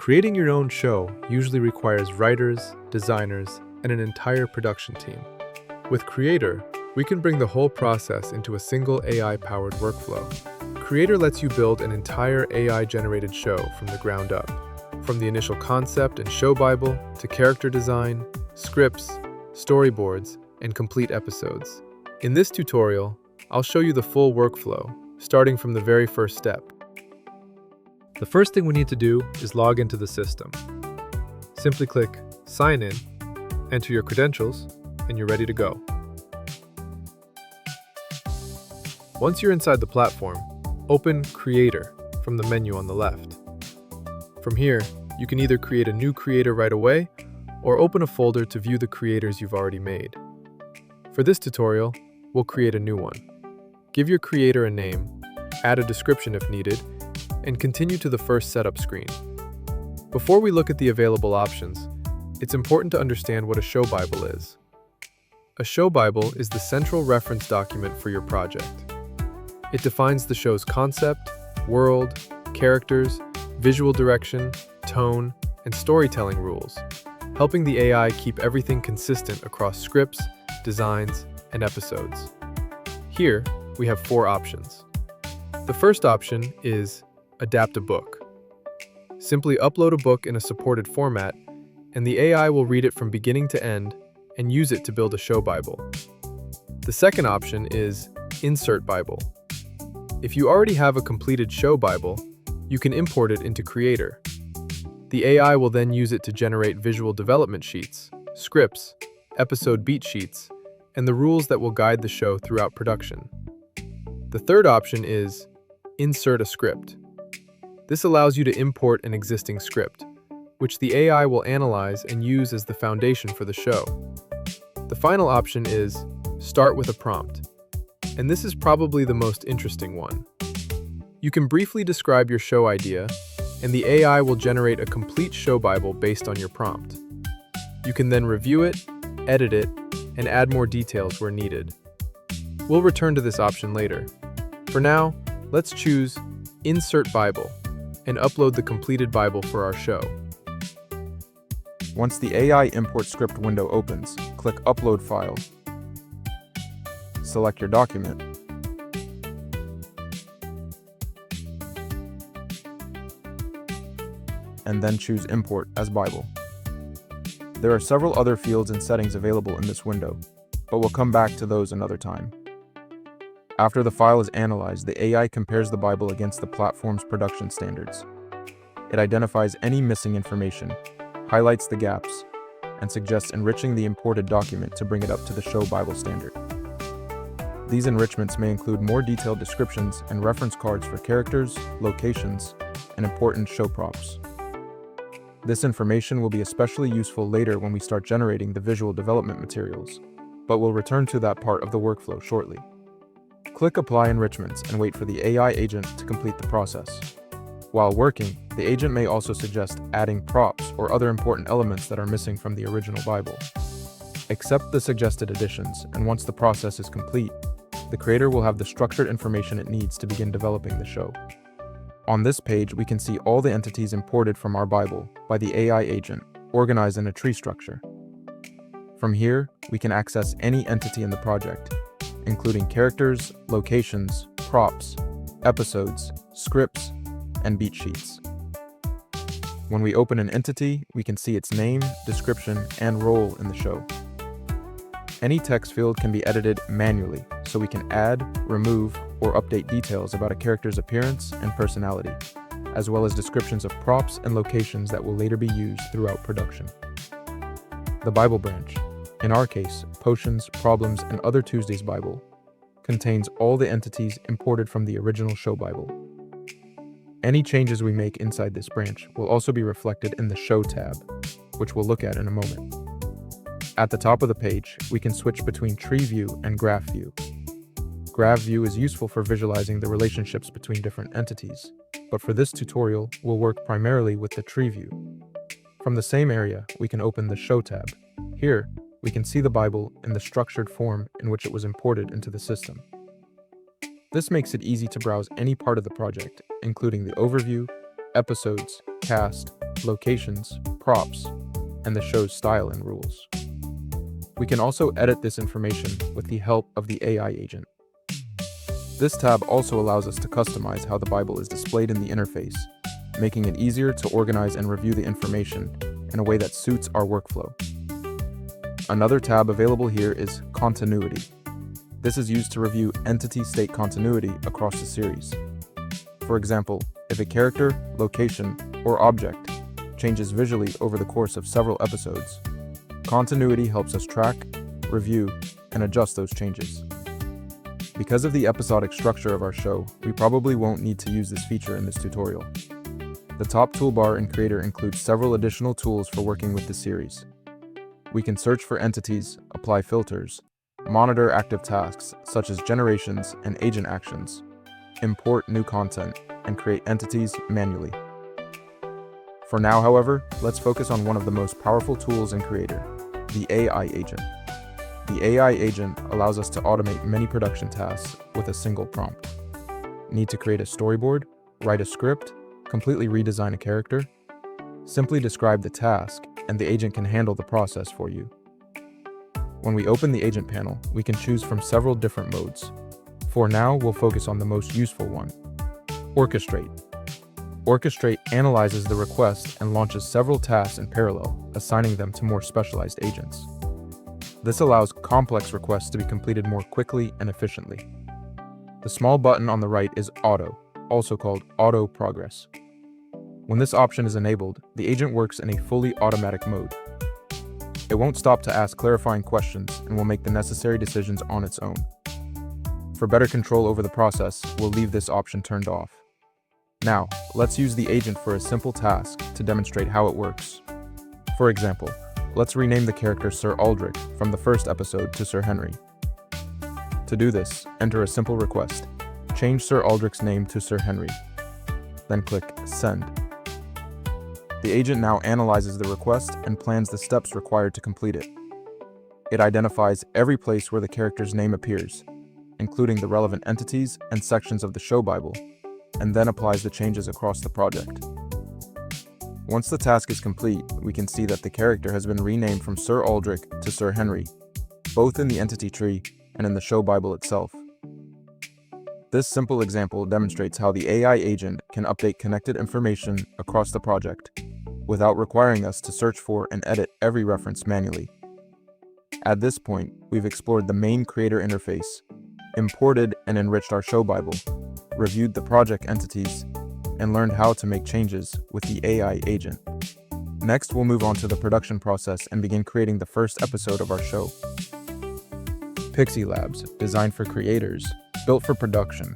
Creating your own show usually requires writers, designers, and an entire production team. With Creator, we can bring the whole process into a single AI-powered workflow. Creator lets you build an entire AI-generated show from the ground up, from the initial concept and show Bible to character design, scripts, storyboards, and complete episodes. In this tutorial, I'll show you the full workflow, starting from the very first step. The first thing we need to do is log into the system. Simply click Sign In, enter your credentials, and you're ready to go. Once you're inside the platform, open Creator from the menu on the left. From here, you can either create a new creator right away or open a folder to view the creators you've already made. For this tutorial, we'll create a new one. Give your creator a name, add a description if needed, and continue to the first setup screen. Before we look at the available options, it's important to understand what a show Bible is. A show Bible is the central reference document for your project. It defines the show's concept, world, characters, visual direction, tone, and storytelling rules, helping the AI keep everything consistent across scripts, designs, and episodes. Here, we have 4 options. The first option is Adapt a book. Simply upload a book in a supported format, and the AI will read it from beginning to end and use it to build a show Bible. The second option is Insert Bible. If you already have a completed show Bible, you can import it into Creator. The AI will then use it to generate visual development sheets, scripts, episode beat sheets, and the rules that will guide the show throughout production. The third option is Insert a Script. This allows you to import an existing script, which the AI will analyze and use as the foundation for the show. The final option is Start with a Prompt, and this is probably the most interesting one. You can briefly describe your show idea, and the AI will generate a complete show Bible based on your prompt. You can then review it, edit it, and add more details where needed. We'll return to this option later. For now, let's choose Insert Bible and upload the completed Bible for our show. Once the AI import script window opens, click Upload File. Select your document. And then choose Import as Bible. There are several other fields and settings available in this window, but we'll come back to those another time. After the file is analyzed, the AI compares the Bible against the platform's production standards. It identifies any missing information, highlights the gaps, and suggests enriching the imported document to bring it up to the show Bible standard. These enrichments may include more detailed descriptions and reference cards for characters, locations, and important show props. This information will be especially useful later when we start generating the visual development materials, but we'll return to that part of the workflow shortly. Click Apply Enrichments and wait for the AI agent to complete the process. While working, the agent may also suggest adding props or other important elements that are missing from the original Bible. Accept the suggested additions, and once the process is complete, the creator will have the structured information it needs to begin developing the show. On this page, we can see all the entities imported from our Bible by the AI agent, organized in a tree structure. From here, we can access any entity in the project, including characters, locations, props, episodes, scripts, and beat sheets. When we open an entity, we can see its name, description, and role in the show. Any text field can be edited manually, so we can add, remove, or update details about a character's appearance and personality, as well as descriptions of props and locations that will later be used throughout production. The Bible branch, in our case, Potions, Problems, and Other Tuesdays Bible, contains all the entities imported from the original show Bible. Any changes we make inside this branch will also be reflected in the Show tab, which we'll look at in a moment. At the top of the page, we can switch between Tree View and Graph View. Graph View is useful for visualizing the relationships between different entities, but for this tutorial, we'll work primarily with the Tree View. From the same area, we can open the Show tab. Here, we can see the Bible in the structured form in which it was imported into the system. This makes it easy to browse any part of the project, including the overview, episodes, cast, locations, props, and the show's style and rules. We can also edit this information with the help of the AI agent. This tab also allows us to customize how the Bible is displayed in the interface, making it easier to organize and review the information in a way that suits our workflow. Another tab available here is Continuity. This is used to review entity state continuity across the series. For example, if a character, location, or object changes visually over the course of several episodes, Continuity helps us track, review, and adjust those changes. Because of the episodic structure of our show, we probably won't need to use this feature in this tutorial. The top toolbar in Creator includes several additional tools for working with the series. We can search for entities, apply filters, monitor active tasks such as generations and agent actions, import new content, and create entities manually. For now, however, let's focus on one of the most powerful tools in Creator, the AI agent. The AI agent allows us to automate many production tasks with a single prompt. Need to create a storyboard, write a script, completely redesign a character? Simply describe the task, and the agent can handle the process for you. When we open the agent panel, we can choose from several different modes. For now, we'll focus on the most useful one, Orchestrate. Orchestrate analyzes the request and launches several tasks in parallel, assigning them to more specialized agents. This allows complex requests to be completed more quickly and efficiently. The small button on the right is Auto, also called Auto Progress. When this option is enabled, the agent works in a fully automatic mode. It won't stop to ask clarifying questions and will make the necessary decisions on its own. For better control over the process, we'll leave this option turned off. Now, let's use the agent for a simple task to demonstrate how it works. For example, let's rename the character Sir Aldrich from the first episode to Sir Henry. To do this, enter a simple request. Change Sir Aldrich's name to Sir Henry. Then click Send. The agent now analyzes the request and plans the steps required to complete it. It identifies every place where the character's name appears, including the relevant entities and sections of the show Bible, and then applies the changes across the project. Once the task is complete, we can see that the character has been renamed from Sir Aldrich to Sir Henry, both in the entity tree and in the show Bible itself. This simple example demonstrates how the AI agent can update connected information across the project without requiring us to search for and edit every reference manually. At this point, we've explored the main Creator interface, imported and enriched our show Bible, reviewed the project entities, and learned how to make changes with the AI agent. Next, we'll move on to the production process and begin creating the first episode of our show. PixieLabs, designed for creators, built for production.